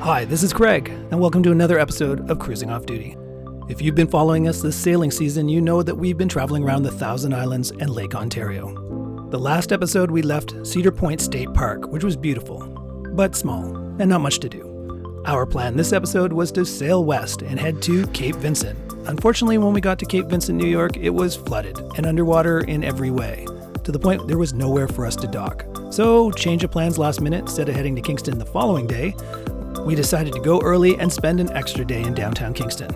Hi, this is Craig, and welcome to another episode of Cruising Off Duty. If you've been following us this sailing season, you know that we've been traveling around the Thousand Islands and Lake Ontario. The last episode we left Cedar Point State Park, which was beautiful, but small, and not much to do. Our plan this episode was to sail west and head to Cape Vincent. Unfortunately, when we got to Cape Vincent, New York, it was flooded and underwater in every way, to the point there was nowhere for us to dock. So, change of plans last minute. Instead of heading to Kingston the following day, we decided to go early and spend an extra day in downtown Kingston.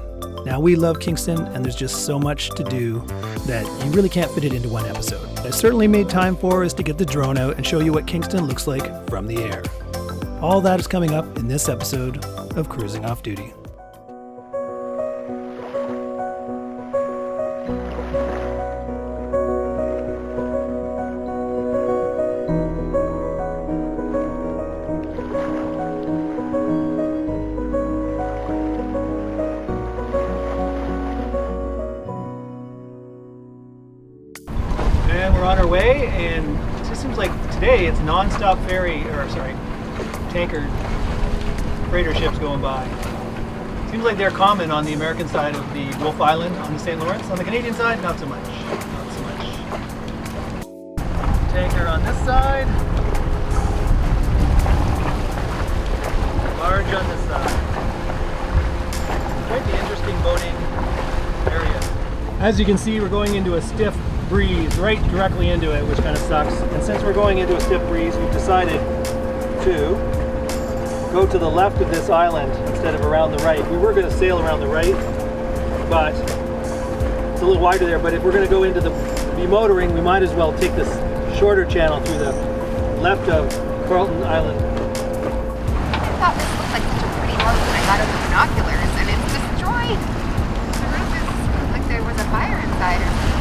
Now, we love Kingston, and there's just so much to do that you really can't fit it into one episode. What I certainly made time for is to get the drone out and show you what Kingston looks like from the air. All that is coming up in this episode of Cruising Off Duty. Way, and it just seems like today it's non-stop tanker freighter ships going by. Seems like they're common on the American side of the Wolf Island on the St. Lawrence. On the Canadian side, not so much. Tanker on this side. Barge on this side. Quite the interesting boating area. As you can see, we're going into a stiff breeze right directly into it, which kind of sucks. And since we're going into a stiff breeze, we've decided to go to the left of this island instead of around the right. We were going to sail around the right, but it's a little wider there. But if we're going to go into be motoring, we might as well take this shorter channel through the left of Carlton Island. I thought this looked like such a pretty house when I got out the binoculars, and it's destroyed. The roof is like there was a fire inside or something.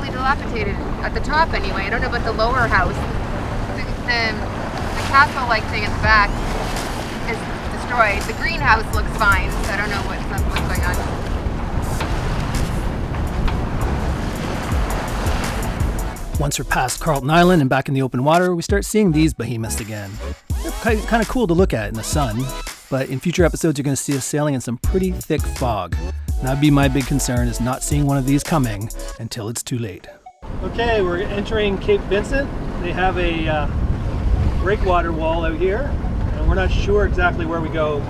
Dilapidated at the top anyway. I don't know about the lower house. The castle-like thing at the back is destroyed. The greenhouse looks fine, so I don't know what's going on. Once we're past Carlton Island and back in the open water, we start seeing these behemoths again. They're kind of cool to look at in the sun, but in future episodes you're going to see us sailing in some pretty thick fog. And that'd be my big concern, is not seeing one of these coming until it's too late. Okay, we're entering Cape Vincent. They have a breakwater wall out here, and we're not sure exactly where we go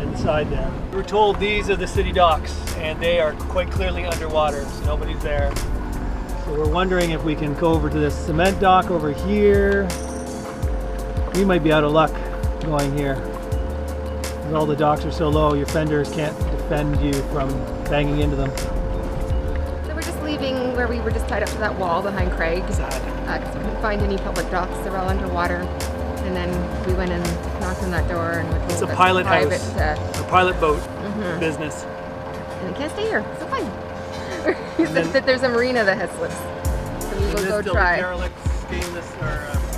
inside there. We're told these are the city docks, and they are quite clearly underwater, so nobody's there. So we're wondering if we can go over to this cement dock over here. We might be out of luck going here. Because all the docks are so low, your fenders can't defend you from banging into them. So we're just leaving where we were just tied up to that wall behind Craig. Sad. Because we couldn't find any public docks, they're all underwater. And then we went and knocked on that door, and it's a pilot house, a pilot boat business. And we can't stay here, so fine. He said that there's a marina that has slips, so we will go try. The derelict stainless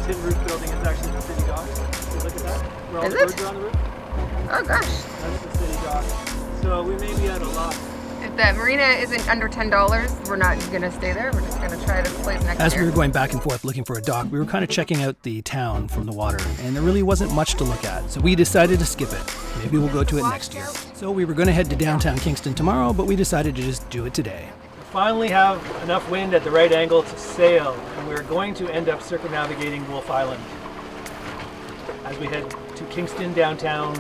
tin roof building is actually the city dock. You look at that, where all the birds are on the roof. Oh gosh. That's the city dock. So we may be out of luck. If the marina isn't under $10, we're not going to stay there. We're just going to try this place next year. As we were going back and forth looking for a dock, we were kind of checking out the town from the water, and there really wasn't much to look at. So we decided to skip it. Maybe we'll go to it next year. So we were going to head to downtown Kingston tomorrow, but we decided to just do it today. We finally have enough wind at the right angle to sail, and we're going to end up circumnavigating Wolf Island as we head to Kingston downtown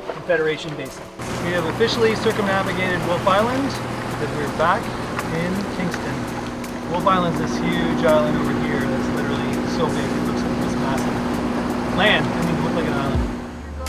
Confederation Basin. We have officially circumnavigated Wolf Island because we're back in Kingston. Wolf Island's this huge island over here that's literally so big it looks like this massive land. It doesn't even look like an island.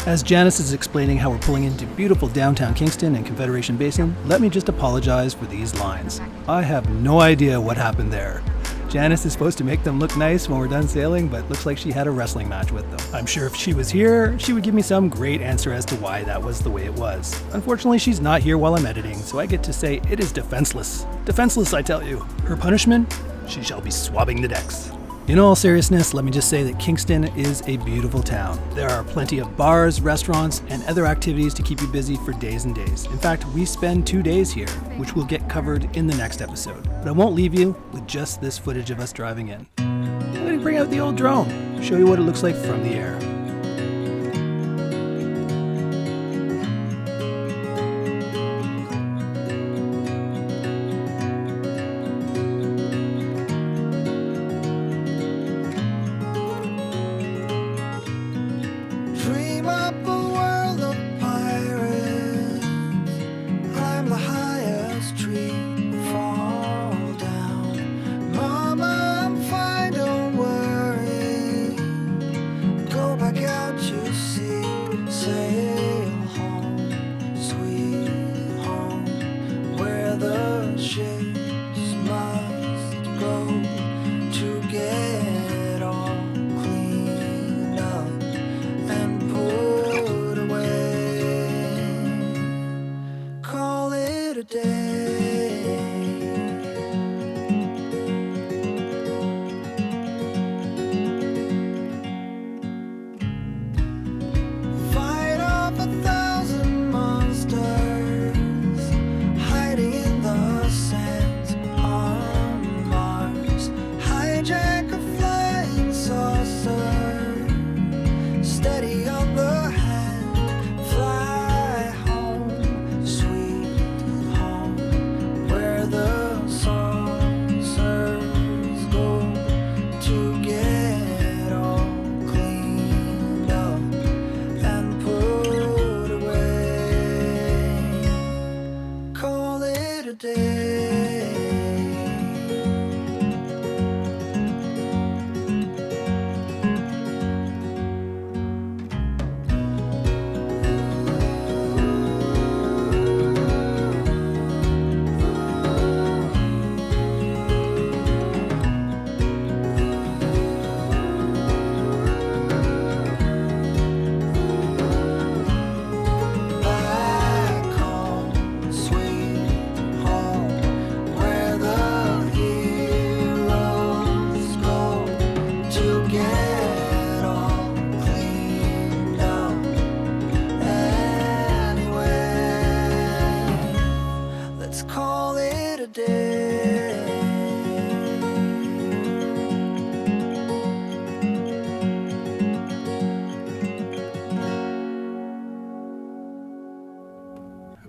As Janice is explaining how we're pulling into beautiful downtown Kingston and Confederation Basin, let me just apologize for these lines. I have no idea what happened there. Janice is supposed to make them look nice when we're done sailing, but looks like she had a wrestling match with them. I'm sure if she was here, she would give me some great answer as to why that was the way it was. Unfortunately, she's not here while I'm editing, so I get to say it is defenseless. Defenseless, I tell you. Her punishment? She shall be swabbing the decks. In all seriousness, let me just say that Kingston is a beautiful town. There are plenty of bars, restaurants, and other activities to keep you busy for days and days. In fact, we spend 2 days here, which will get covered in the next episode. But I won't leave you with just this footage of us driving in. I'm going to bring out the old drone, show you what it looks like from the air.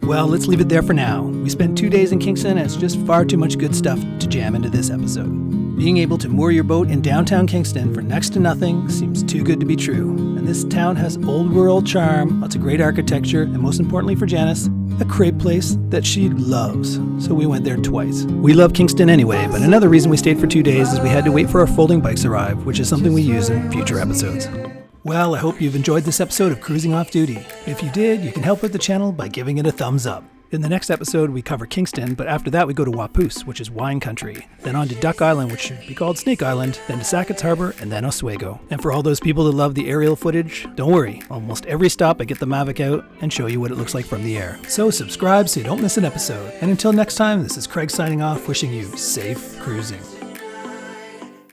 Well, let's leave it there for now. We spent 2 days in Kingston and it's just far too much good stuff to jam into this episode. Being able to moor your boat in downtown Kingston for next to nothing seems too good to be true. And this town has old world charm, lots of great architecture, and most importantly for Janice, a crepe place that she loves. So we went there twice. We love Kingston anyway, but another reason we stayed for 2 days is we had to wait for our folding bikes to arrive, which is something we use in future episodes. Well, I hope you've enjoyed this episode of Cruising Off Duty. If you did, you can help with the channel by giving it a thumbs up. In the next episode, we cover Kingston, but after that we go to Wapoose, which is wine country. Then on to Duck Island, which should be called Snake Island, then to Sackett's Harbor, and then Oswego. And for all those people that love the aerial footage, don't worry. Almost every stop I get the Mavic out and show you what it looks like from the air. So subscribe so you don't miss an episode. And until next time, this is Craig signing off, wishing you safe cruising.